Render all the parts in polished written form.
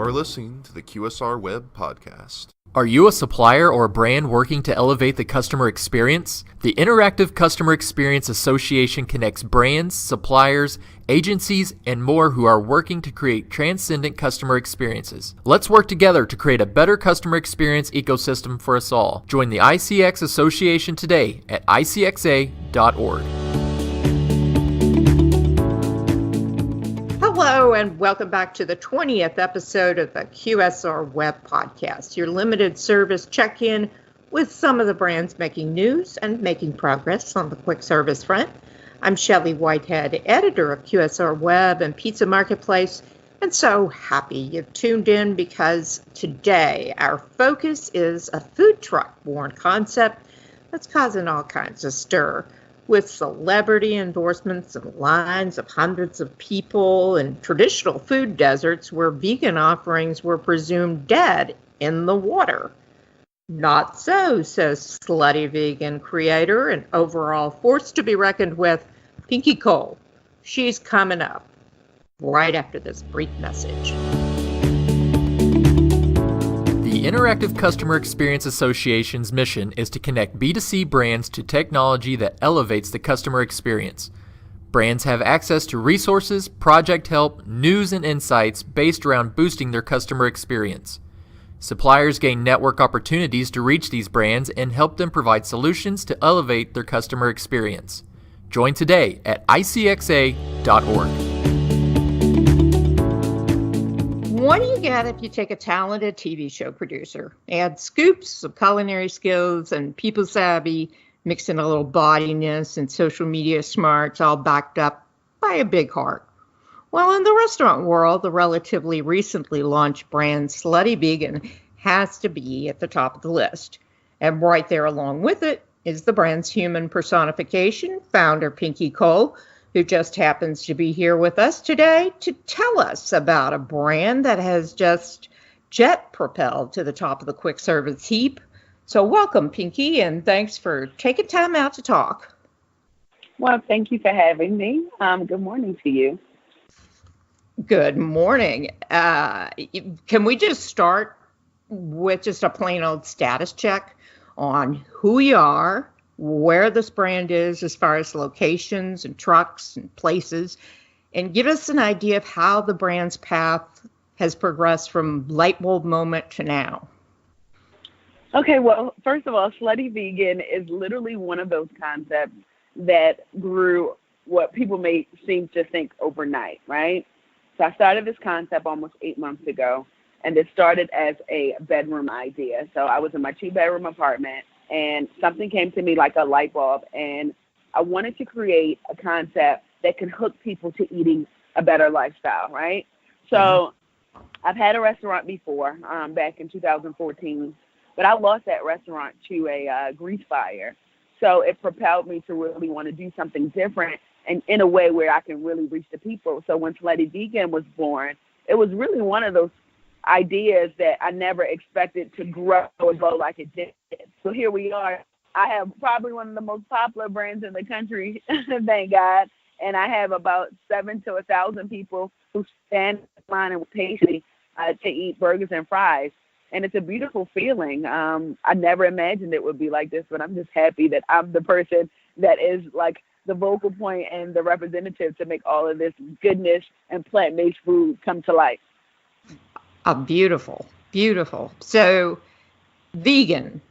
You're listening to the QSR Web Podcast. Are you a supplier or a brand working to elevate the customer experience? The Interactive Customer Experience Association connects brands, suppliers, agencies, and more who are working to create transcendent customer experiences. Let's work together to create a better customer experience ecosystem for us all. Join the ICX Association today at icxa.org. Hello and welcome back to the 20th episode of the QSR Web Podcast, your limited service check-in with some of the brands making news and making progress on the quick service front. I'm Shelley Whitehead, editor of QSR Web and Pizza Marketplace, and so happy you've tuned in because today our focus is a food truck-born concept that's causing all kinds of stir, with celebrity endorsements and lines of hundreds of people and traditional food deserts where vegan offerings were presumed dead in the water. Not so, says Slutty Vegan creator and overall force to be reckoned with, Pinky Cole. She's coming up right after this brief message. The Interactive Customer Experience Association's mission is to connect B2C brands to technology that elevates the customer experience. Brands have access to resources, project help, news, and insights based around boosting their customer experience. Suppliers gain network opportunities to reach these brands and help them provide solutions to elevate their customer experience. Join today at icxa.org. What do you get if you take a talented TV show producer, add scoops of culinary skills and people savvy, mix in a little bodiness and social media smarts, all backed up by a big heart? Well, in the restaurant world, the relatively recently launched brand Slutty Vegan has to be at the top of the list. And right there along with it is the brand's human personification, founder Pinky Cole, who just happens to be here with us today to tell us about a brand that has just jet propelled to the top of the quick service heap. So welcome, Pinky, and thanks for taking time out to talk. Well, thank you for having me. Good morning to you. Good morning. Can we just start with just a plain old status check on who you are, where this brand is as far as locations and trucks and places, and give us an idea of how the brand's path has progressed from light bulb moment to now? Okay, well, first of all, Slutty Vegan is literally one of those concepts that grew what people may seem to think overnight, right? So I started this concept almost 8 months ago, and it started as a bedroom idea. So I was in my 2-bedroom apartment, and something came to me like a light bulb, and I wanted to create a concept that could hook people to eating a better lifestyle, right? So I've had a restaurant before, back in 2014, but I lost that restaurant to a grease fire. So it propelled me to really want to do something different and in a way where I can really reach the people. So when Slutty Vegan was born, it was really one of those ideas that I never expected to grow or grow like it did. So here we are. I have probably one of the most popular brands in the country, thank God. And I have about 7,000 to 1,000 people who stand in line and patiently to eat burgers and fries. And it's a beautiful feeling. I never imagined it would be like this, but I'm just happy that I'm the person that is like the vocal point and the representative to make all of this goodness and plant-based food come to life. Oh, beautiful, beautiful. So vegan,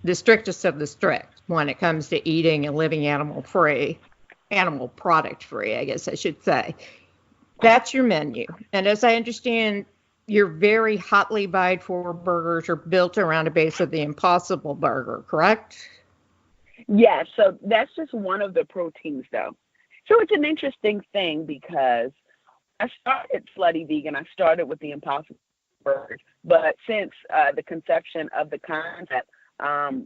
the strictest of the strict when it comes to eating and living animal product free, I guess I should say. That's your menu. And as I understand, your very hotly vied for burgers are built around a base of the Impossible Burger, correct? Yes, so that's just one of the proteins though. So it's an interesting thing because I started Slutty Vegan. I started with the Impossible Burger, but since the conception of the concept,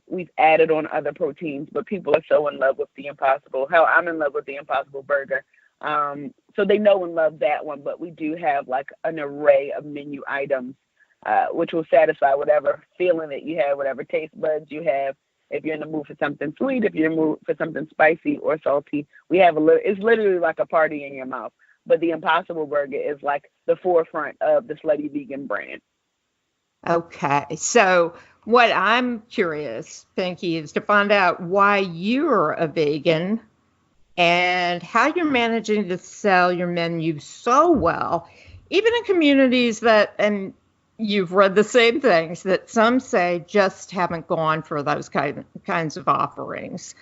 we've added on other proteins, but people are so in love with the Impossible. Hell, I'm in love with the Impossible Burger. So they know and love that one, but we do have like an array of menu items, which will satisfy whatever feeling that you have, whatever taste buds you have. If you're in the mood for something sweet, if you're in the mood for something spicy or salty, we have it's literally like a party in your mouth. but the Impossible Burger is like the forefront of the Slutty Vegan brand. Okay. So what I'm curious, Pinky, is to find out why you're a vegan and how you're managing to sell your menu so well, even in communities that, and you've read the same things, that some say just haven't gone for those kinds of offerings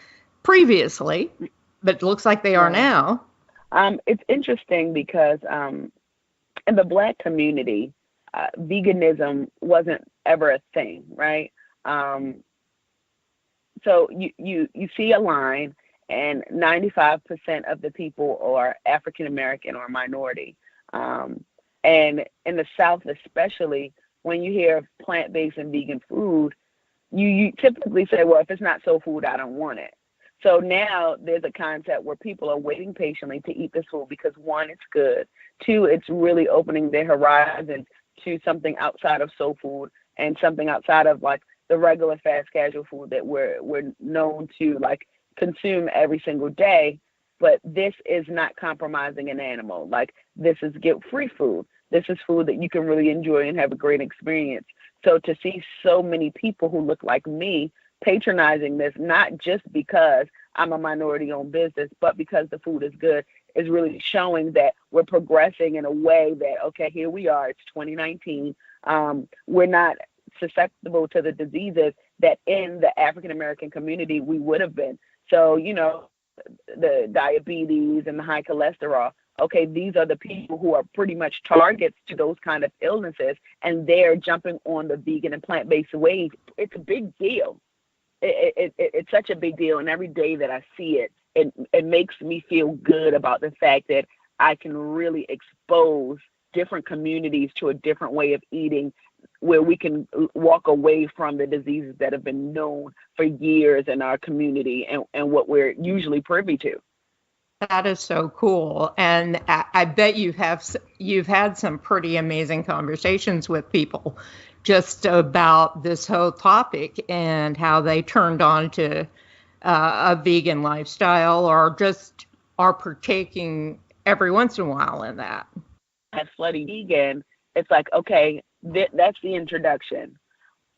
previously, but it looks like they are now. It's interesting because in the Black community, veganism wasn't ever a thing, right? So you see a line, and 95% of the people are African American or minority. And in the South, especially, when you hear plant-based and vegan food, you typically say, well, if it's not soul food, I don't want it. So now there's a concept where people are waiting patiently to eat this food because, one, it's good. Two, it's really opening their horizons to something outside of soul food and something outside of like the regular fast casual food that we're known to like consume every single day. But this is not compromising an animal. Like, this is guilt-free food. This is food that you can really enjoy and have a great experience. So to see so many people who look like me patronizing this, not just because I'm a minority-owned business, but because the food is good, is really showing that we're progressing in a way that, okay, here we are, it's 2019. We're not susceptible to the diseases that in the African-American community we would have been. So, you know, the diabetes and the high cholesterol, okay, these are the people who are pretty much targets to those kind of illnesses, and they're jumping on the vegan and plant-based wave. It's a big deal. It's such a big deal, and every day that I see it, it makes me feel good about the fact that I can really expose different communities to a different way of eating, where we can walk away from the diseases that have been known for years in our community and what we're usually privy to. That is so cool. And I bet you've had some pretty amazing conversations with people just about this whole topic and how they turned on to a vegan lifestyle or just are partaking every once in a while in that. At Slutty Vegan, it's like, okay, that's the introduction.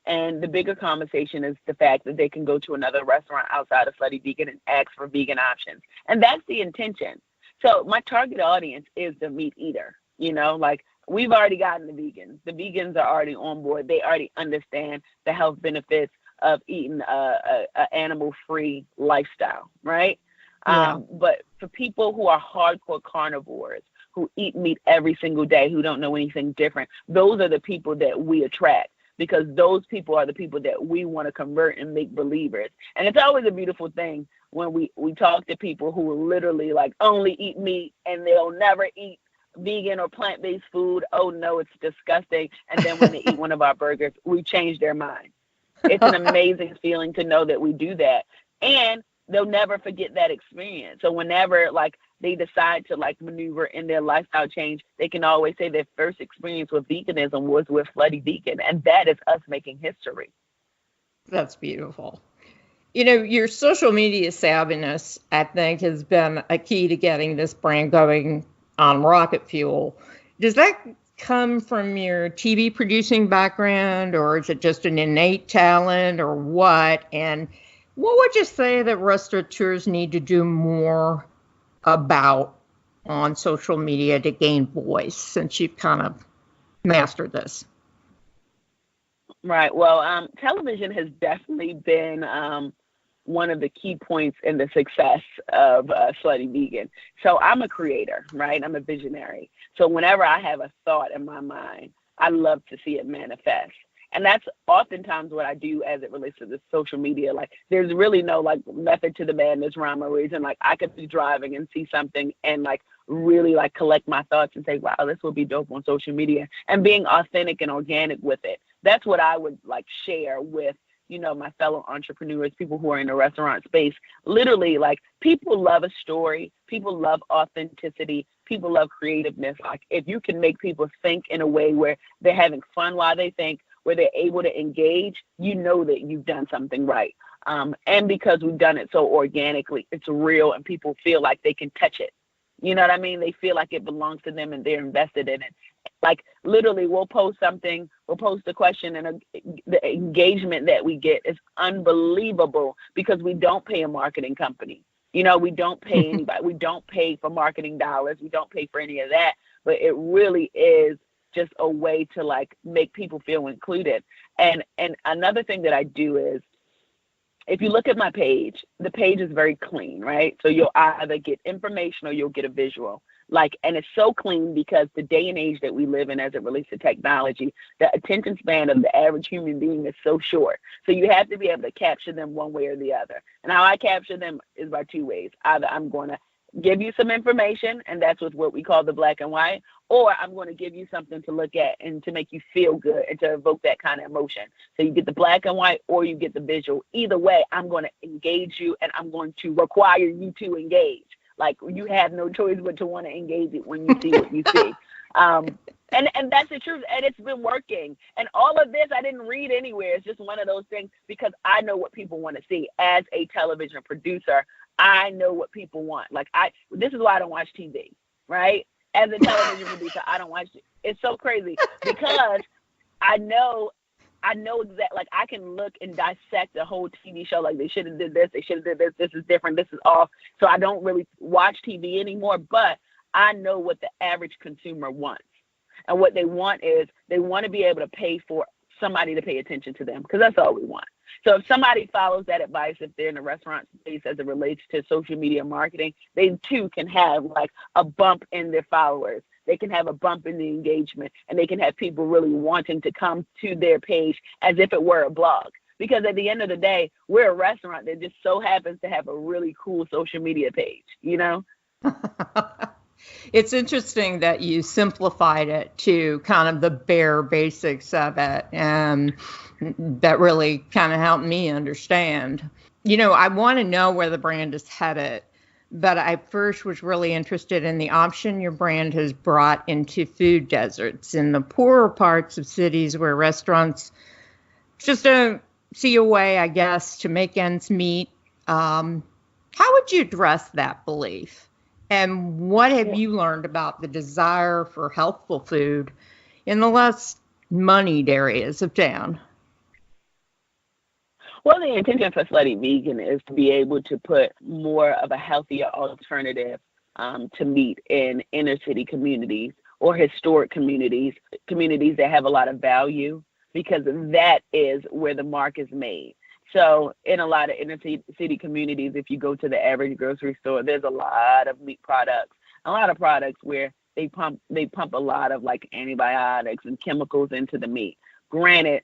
And the bigger conversation is the fact that they can go to another restaurant outside of Slutty Vegan and ask for vegan options. And that's the intention. So my target audience is the meat eater. You know, like, we've already gotten the vegans. The vegans are already on board. They already understand the health benefits of eating a animal-free lifestyle, right? Yeah. But for people who are hardcore carnivores, who eat meat every single day, who don't know anything different, those are the people that we attract, because those people are the people that we want to convert and make believers. And it's always a beautiful thing when we talk to people who will literally like only eat meat and they'll never eat vegan or plant-based food. Oh no, it's disgusting. And then when they eat one of our burgers, we change their mind. It's an amazing feeling to know that we do that. And they'll never forget that experience. So whenever like they decide to like maneuver in their lifestyle change, they can always say their first experience with veganism was with Slutty Vegan. And that is us making history. That's beautiful. You know, your social media savviness, I think, has been a key to getting this brand going on rocket fuel. Does that come from your TV producing background, or is it just an innate talent, or what? And what would you say that restaurateurs need to do more about on social media to gain voice, since you've kind of mastered this? Right. Well, television has definitely been one of the key points in the success of Slutty Vegan. So I'm a creator, right? I'm a visionary. So whenever I have a thought in my mind, I love to see it manifest. And that's oftentimes what I do as it relates to the social media. Like, there's really no like method to the madness, rhyme or reason. Like, I could be driving and see something and like really like collect my thoughts and say, wow, this would be dope on social media, and being authentic and organic with it. That's what I would like share with, you know, my fellow entrepreneurs, people who are in the restaurant space. Literally, like, people love a story. People love authenticity. People love creativeness. Like, if you can make people think in a way where they're having fun while they think, where they're able to engage, you know that you've done something right. And because we've done it so organically, it's real, and people feel like they can touch it. You know what I mean? They feel like it belongs to them and they're invested in it. Like literally we'll post something, we'll post a question, and the engagement that we get is unbelievable because we don't pay a marketing company. You know, we don't pay anybody. We don't pay for marketing dollars. We don't pay for any of that. But it really is just a way to like make people feel included. And another thing that I do is, if you look at my page, the page is very clean, right? So you'll either get information or you'll get a visual. Like, and it's so clean because the day and age that we live in as it relates to technology, the attention span of the average human being is so short. So you have to be able to capture them one way or the other. And how I capture them is by two ways. Either I'm going to give you some information, and that's what we call the black and white, or I'm going to give you something to look at and to make you feel good and to evoke that kind of emotion. So you get the black and white or you get the visual. Either way, I'm going to engage you and I'm going to require you to engage. Like, you have no choice but to want to engage it when you see what you see. And that's the truth. And it's been working. And all of this, I didn't read anywhere. It's just one of those things because I know what people want to see. As a television producer, I know what people want. Like, this is why I don't watch TV, right? As a television producer, I don't watch it. It's so crazy because I know exactly, like, I can look and dissect a whole TV show. Like, they should have did this, they should have did this, this is different, this is off. So I don't really watch TV anymore, but I know what the average consumer wants. And what they want is they want to be able to pay for somebody to pay attention to them, because that's all we want. So if somebody follows that advice, if they're in the restaurant space as it relates to social media marketing, they too can have like a bump in their followers. They can have a bump in the engagement, and they can have people really wanting to come to their page as if it were a blog. Because at the end of the day, we're a restaurant that just so happens to have a really cool social media page, you know? It's interesting that you simplified it to kind of the bare basics of it, and that really kind of helped me understand. You know, I want to know where the brand is headed, but I first was really interested in the option your brand has brought into food deserts in the poorer parts of cities where restaurants just don't see a way, I guess, to make ends meet. How would you address that belief? And what have you learned about the desire for healthful food in the less moneyed areas of town? Well, the intention for Slutty Vegan is to be able to put more of a healthier alternative to meat in inner city communities or historic communities that have a lot of value, because that is where the mark is made. So in a lot of inner city communities, if you go to the average grocery store, there's a lot of meat products, a lot of products where they pump a lot of like antibiotics and chemicals into the meat. Granted,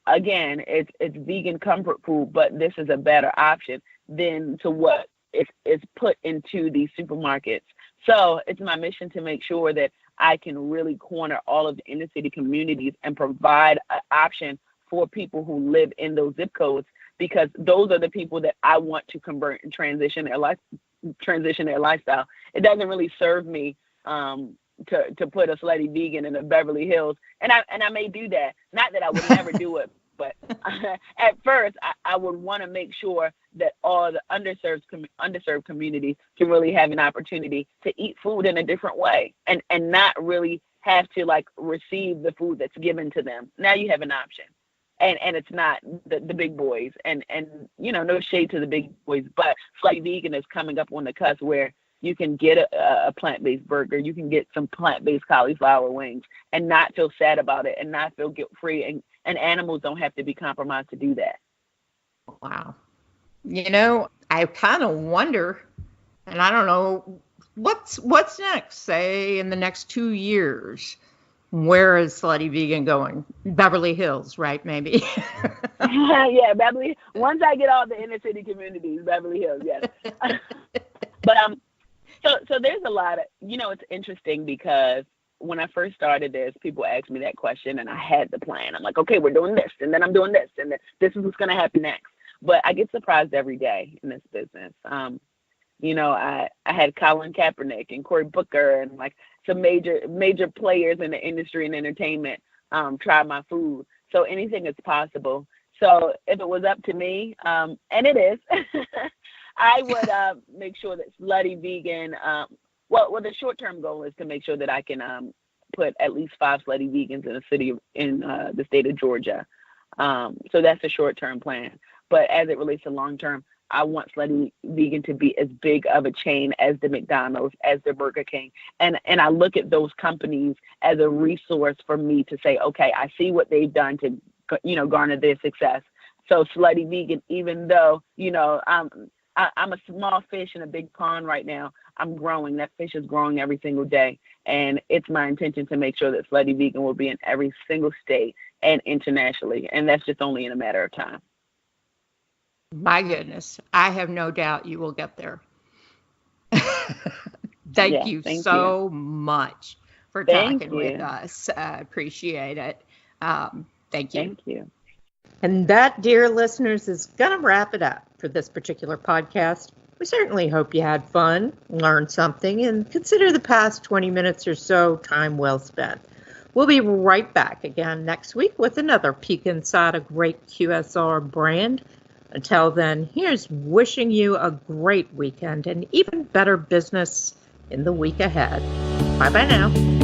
again, it's vegan comfort food, but this is a better option than to what is put into these supermarkets. So it's my mission to make sure that I can really corner all of the inner city communities and provide an option for people who live in those zip codes, because those are the people that I want to convert and transition their lifestyle. It doesn't really serve me to put a Slutty Vegan in the Beverly Hills, and I may do that. Not that I would never do it, but at first I would want to make sure that all the underserved communities can really have an opportunity to eat food in a different way, and not really have to like receive the food that's given to them. Now you have an option. And it's not the big boys, and you know, no shade to the big boys, but Slutty Vegan is coming up on the cusp where you can get a plant-based burger, you can get some plant-based cauliflower wings, and not feel sad about it, and not feel guilt-free, and animals don't have to be compromised to do that. Wow. You know, I kind of wonder, and I don't know, what's next, say in the next 2 years? Where is Slutty Vegan going? Beverly Hills, right? Maybe. Yeah, Beverly. Once I get all the inner city communities, Beverly Hills, yes. But so there's a lot of, you know, it's interesting because when I first started this, people asked me that question, and I had the plan. I'm like, okay, we're doing this, and then I'm doing this, and then this is what's going to happen next. But I get surprised every day in this business. You know, I had Colin Kaepernick and Cory Booker and like some major players in the industry and entertainment try my food. So anything is possible. So if it was up to me, and it is, I would make sure that Slutty Vegan Well, the short-term goal is to make sure that I can put at least 5 Slutty Vegans in the state of Georgia. So that's a short-term plan. But as it relates to long-term, I want Slutty Vegan to be as big of a chain as the McDonald's, as the Burger King. And I look at those companies as a resource for me to say, okay, I see what they've done to, garner their success. So Slutty Vegan, even though, I'm a small fish in a big pond right now, I'm growing. That fish is growing every single day. And it's my intention to make sure that Slutty Vegan will be in every single state and internationally. And that's just only in a matter of time. My goodness, I have no doubt you will get there. Thank you so much for talking with us. I appreciate it. Thank you. Thank you. And that, dear listeners, is going to wrap it up for this particular podcast. We certainly hope you had fun, learned something, and consider the past 20 minutes or so time well spent. We'll be right back again next week with another peek inside a great QSR brand. Until then, here's wishing you a great weekend and even better business in the week ahead. Bye-bye now.